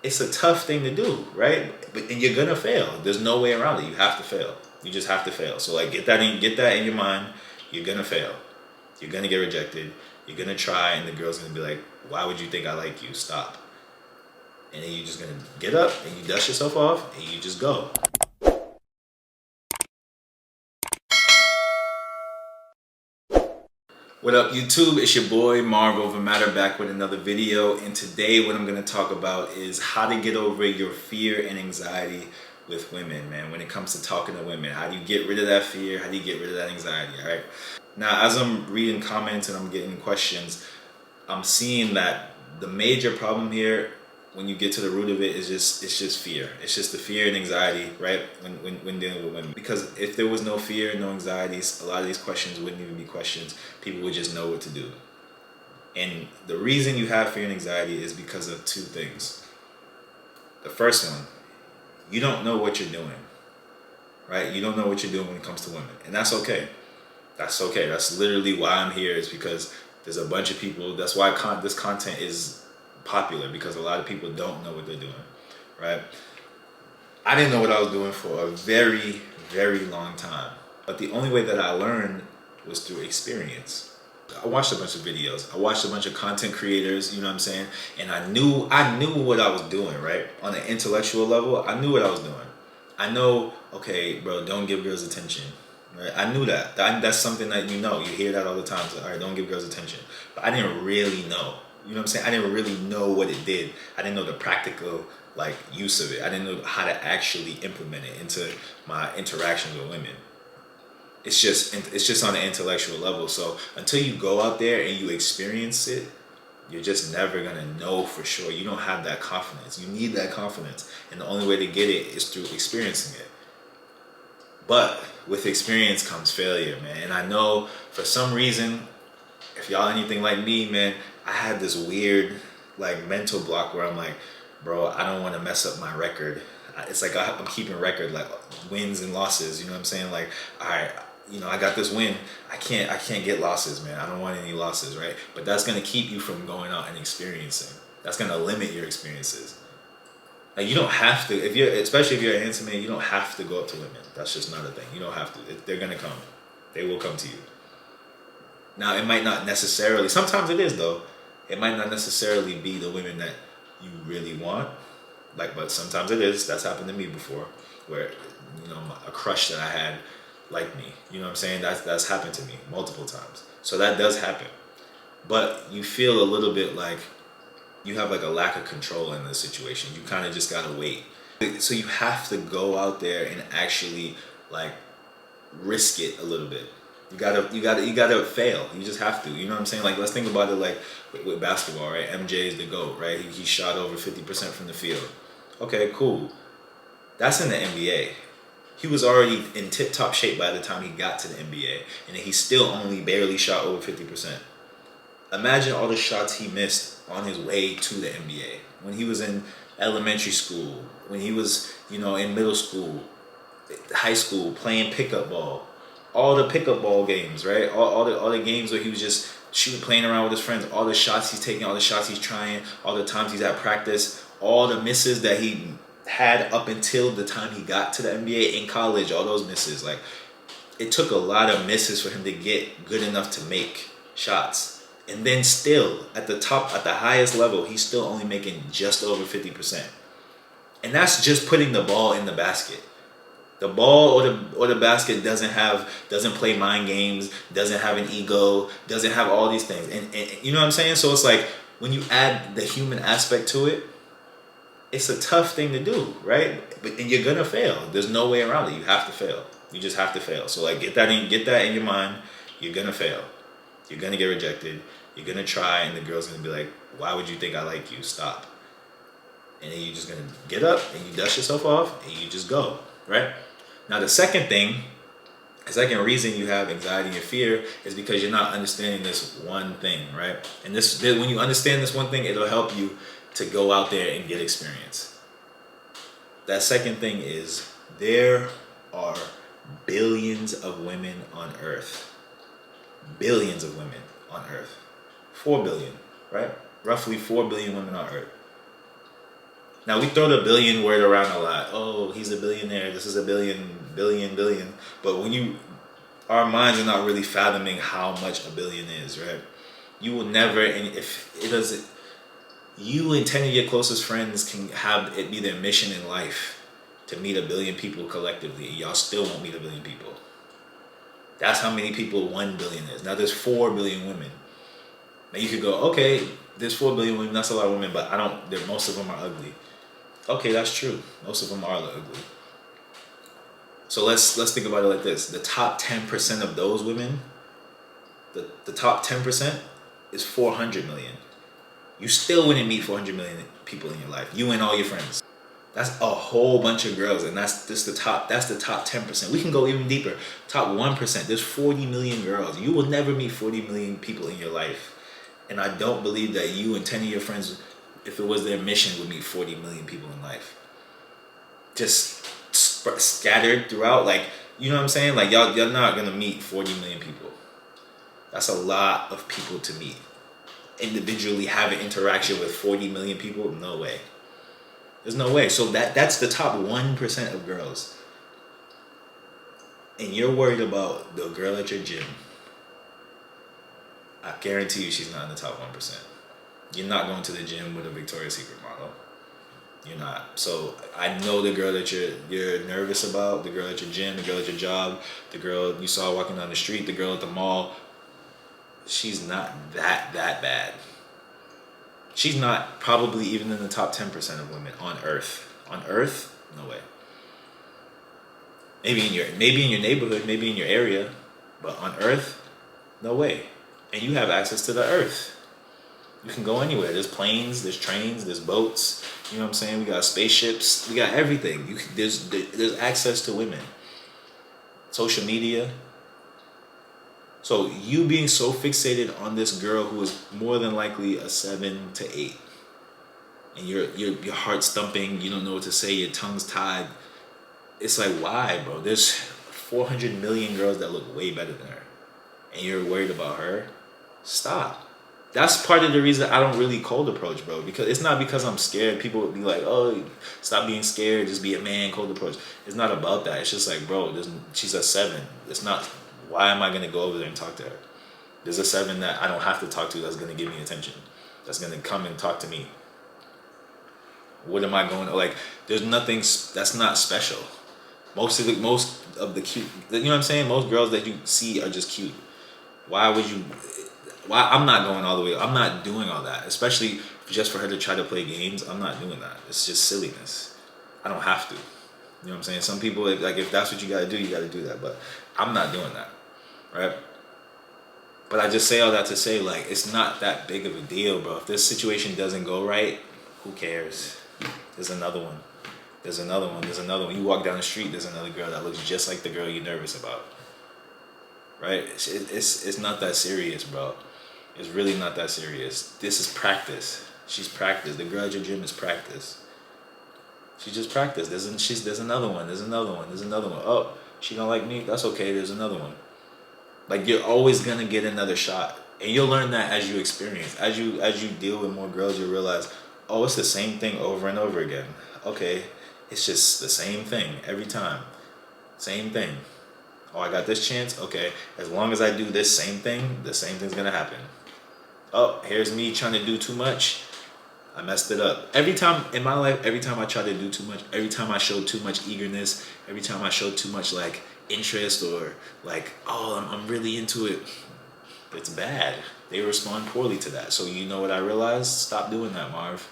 it's a tough thing to do, right? And you're gonna fail. There's no way around it. You have to fail. You just have to fail. So like get that in your mind. You're gonna fail. You're gonna get rejected. You're gonna try, and the girl's gonna be like, "Why would you think I like you? Stop." And then you're just gonna get up and you dust yourself off and you just go. What up, YouTube? It's your boy Marv Over Matter back with another video, and today what I'm going to talk about is how to get over your fear and anxiety with women, man. When it comes to talking to women, how do you get rid of that fear? How do you get rid of that anxiety? All right. Now, as I'm reading comments and I'm getting questions, I'm seeing that the major problem here, when you get to the root of it, is it's just fear. It's just the fear and anxiety, right? When dealing with women. Because if there was no fear, no anxieties, a lot of these questions wouldn't even be questions. People would just know what to do. And the reason you have fear and anxiety is because of two things. The first one, you don't know what you're doing, right? You don't know what you're doing when it comes to women, and that's okay. That's okay. That's literally why I'm here, is because there's a bunch of people. That's why this content is popular, because a lot of people don't know what they're doing, right? I didn't know what I was doing for a very, very long time, but the only way that I learned was through experience. I watched a bunch of videos. I watched a bunch of content creators, you know what I'm saying? And I knew what I was doing, right? On an intellectual level, I knew what I was doing. I know, okay, bro, don't give girls attention, right? I knew that. That's something that you hear that all the time. So, all right, don't give girls attention. But I didn't really know. You know what I'm saying? I didn't really know what it did. I didn't know the practical use of it. I didn't know how to actually implement it into my interactions with women. It's just on an intellectual level. So until you go out there and you experience it, you're just never gonna know for sure. You don't have that confidence. You need that confidence, and the only way to get it is through experiencing it. But with experience comes failure, man. And I know for some reason, if y'all anything like me, man, I had this weird mental block where I'm like, bro, I don't want to mess up my record. It's like I'm keeping record, like wins and losses. You know what I'm saying? Like, all right, I got this win. I can't get losses, man. I don't want any losses, right? But that's gonna keep you from going out and experiencing. That's gonna limit your experiences. Like, you don't have to, especially if you're a handsome man, you don't have to go up to women. That's just not a thing. You don't have to. They're gonna come. They will come to you. Now, it might not necessarily, sometimes it is though, it might not necessarily be the women that you really want, but sometimes it is. That's happened to me before, where, a crush that I had liked me. You know what I'm saying? That's happened to me multiple times. So that does happen. But you feel a little bit like you have a lack of control in this situation. You kind of just gotta wait. So you have to go out there and actually risk it a little bit. You gotta fail. You just have to. You know what I'm saying? Let's think about it with basketball, right? MJ is the GOAT, right? He shot over 50% from the field. Okay, cool. That's in the NBA. He was already in tip-top shape by the time he got to the NBA, and he still only barely shot over 50%. Imagine all the shots he missed on his way to the NBA. When he was in elementary school, when he was, in middle school, high school, playing pickup ball. All the pickup ball games, right? All the games where he was just playing around with his friends. All the shots he's taking, all the shots he's trying, all the times he's at practice, all the misses that he had up until the time he got to the NBA in college, all those misses. It took a lot of misses for him to get good enough to make shots. And then still, at the highest level, he's still only making just over 50%. And that's just putting the ball in the basket. The ball or the basket doesn't play mind games, doesn't have an ego, doesn't have all these things. And you know what I'm saying? So it's when you add the human aspect to it, it's a tough thing to do, right? And you're gonna fail. There's no way around it. You have to fail. You just have to fail. So get that in your mind. You're gonna fail. You're gonna get rejected. You're gonna try, and the girl's gonna be like, "Why would you think I like you? Stop." And then you're just gonna get up and you dust yourself off and you just go, right? Now the second reason you have anxiety and fear is because you're not understanding this one thing, right? And when you understand this one thing, it'll help you to go out there and get experience. That second thing is there are billions of women on earth. Billions of women on earth. 4 billion, right? Roughly 4 billion women on earth. Now we throw the billion word around a lot. Oh, he's a billionaire. This is a billion. But when you, our minds are not really fathoming how much a billion is, right? You will never, and if it doesn't, you and 10 of your closest friends can have it be their mission in life to meet a billion people collectively, and y'all still won't meet a billion people. That's how many people 1 billion is. Now there's 4 billion women. Now you could go, okay, there's 4 billion women, that's a lot of women, but most of them are ugly. Okay, that's true. Most of them are ugly. So let's think about it like this. The top 10% of those women, the top 10% is 400 million. You still wouldn't meet 400 million people in your life. You and all your friends. That's a whole bunch of girls, and that's the top 10%. We can go even deeper. Top 1%, there's 40 million girls. You will never meet 40 million people in your life. And I don't believe that you and 10 of your friends, if it was their mission, would meet 40 million people in life. Just scattered throughout, like, you know what I'm saying? Like, y'all not gonna meet 40 million people. That's a lot of people to meet. Individually have an interaction with 40 million people? No way. There's no way. So that's the top 1% of girls. And you're worried about the girl at your gym. I guarantee you she's not in the top 1%. You're not going to the gym with a Victoria's Secret model. You're not. So I know the girl that you're nervous about, the girl at your gym, the girl at your job, the girl you saw walking down the street, the girl at the mall. She's not that bad. She's not probably even in the top 10% of women on Earth. On Earth, no way. Maybe in your neighborhood, maybe in your area, but on Earth, no way. And you have access to the Earth. You can go anywhere. There's planes, there's trains, there's boats. You know what I'm saying? We got spaceships. We got everything. There's access to women. Social media. So you being so fixated on this girl who is more than likely a 7 to 8, and your heart's thumping, you don't know what to say, your tongue's tied. It's like, why, bro? There's 400 million girls that look way better than her, and you're worried about her? Stop. That's part of the reason I don't really cold approach, bro. Because it's not because I'm scared. People would be like, oh, stop being scared, just be a man, cold approach. It's not about that. It's just like, bro, she's a 7. It's not, why am I going to go over there and talk to her? There's a 7 that I don't have to talk to that's going to give me attention. That's going to come and talk to me. What am I going to, like, there's nothing, that's not special. Most of the cute, you know what I'm saying? Most girls that you see are just cute. Why I'm not going all the way. I'm not doing all that, especially just for her to try to play games. I'm not doing that. It's just silliness. I don't have to. You know what I'm saying? Some people, like, if that's what you got to do, you got to do that. But I'm not doing that, right? But I just say all that to say, like, it's not that big of a deal, bro. If this situation doesn't go right, who cares? There's another one. There's another one. There's another one. You walk down the street, there's another girl that looks just like the girl you're nervous about, right? It's not that serious, bro. It's really not that serious. This is practice. She's practiced. The girl at your gym is practice. She just practiced. There's another one. There's another one. There's another one. Oh, she don't like me? That's okay. There's another one. Like, you're always gonna get another shot, and you'll learn that as you experience. As you deal with more girls, you realize, oh, it's the same thing over and over again. Okay, it's just the same thing every time. Same thing. Oh, I got this chance. Okay, as long as I do this same thing, the same thing's gonna happen. Oh, here's me trying to do too much. I messed it up. Every time in my life, every time I try to do too much, every time I show too much eagerness, every time I show too much, like, interest, or like, oh, I'm really into it, it's bad. They respond poorly to that. So you know what I realized? Stop doing that, Marv.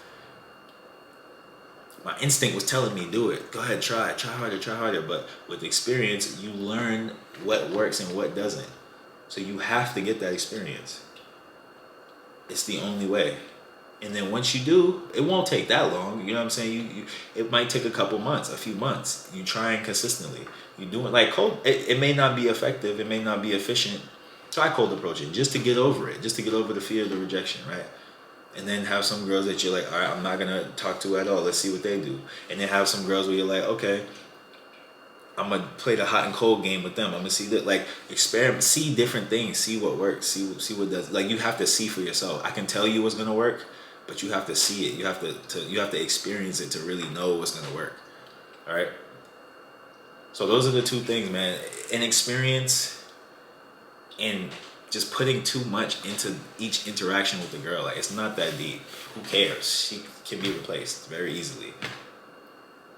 My instinct was telling me, do it. Go ahead, try harder. But with experience, you learn what works and what doesn't. So you have to get that experience. It's the only way. And then once you do, it won't take that long. You know what I'm saying? It might take a couple months, a few months. You trying consistently. You doing, like, cold. It may not be effective. It may not be efficient. Try cold approaching just to get over it. Just to get over the fear of the rejection, right? And then have some girls that you're like, all right, I'm not gonna talk to at all. Let's see what they do. And then have some girls where you're like, okay, I'm gonna play the hot and cold game with them. I'm gonna see that, like, experiment, see different things, see what works, see what does. Like, you have to see for yourself. I can tell you what's gonna work, but you have to see it. You have to experience it to really know what's gonna work. All right. So those are the two things, man. Inexperience and just putting too much into each interaction with the girl. Like, it's not that deep. Who cares? She can be replaced very easily.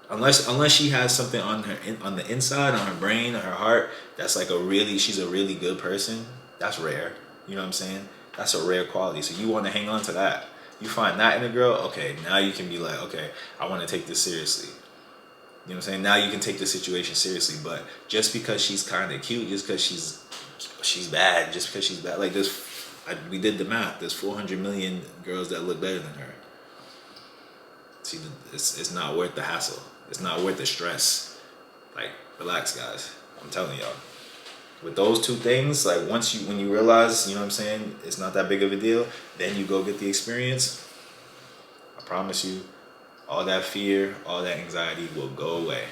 Unless she has something on the inside, on her brain, on her heart, that's like she's a really good person. That's rare. You know what I'm saying? That's a rare quality. So you want to hang on to that. You find that in a girl, okay, now you can be like, okay, I want to take this seriously. You know what I'm saying? Now you can take the situation seriously. But just because she's kind of cute, just because she's bad, just because she's bad, like this, we did the math. There's 400 million girls that look better than her. See, it's not worth the hassle. It's not worth the stress. Like, relax, guys. I'm telling y'all. With those two things, like when you realize, you know what I'm saying, it's not that big of a deal, then you go get the experience. I promise you, all that fear, all that anxiety will go away.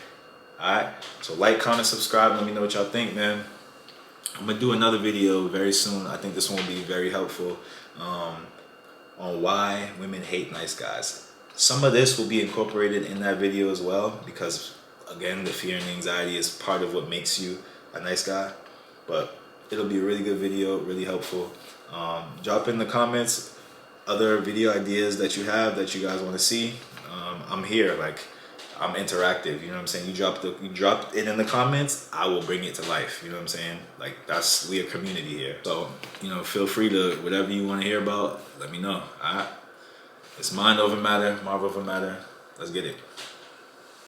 Alright? So like, comment, subscribe, let me know what y'all think, man. I'm gonna do another video very soon. I think this one will be very helpful on why women hate nice guys. Some of this will be incorporated in that video as well, because again, the fear and anxiety is part of what makes you a nice guy. But it'll be a really good video, really helpful. Drop in the comments other video ideas that you have that you guys want to see. I'm here, like, I'm interactive, you know what I'm saying? You drop it in the comments, I will bring it to life, you know what I'm saying? Like, we a community here. So, you know, feel free to, whatever you want to hear about, let me know, alright? It's mind over matter, Marvel over matter. Let's get it.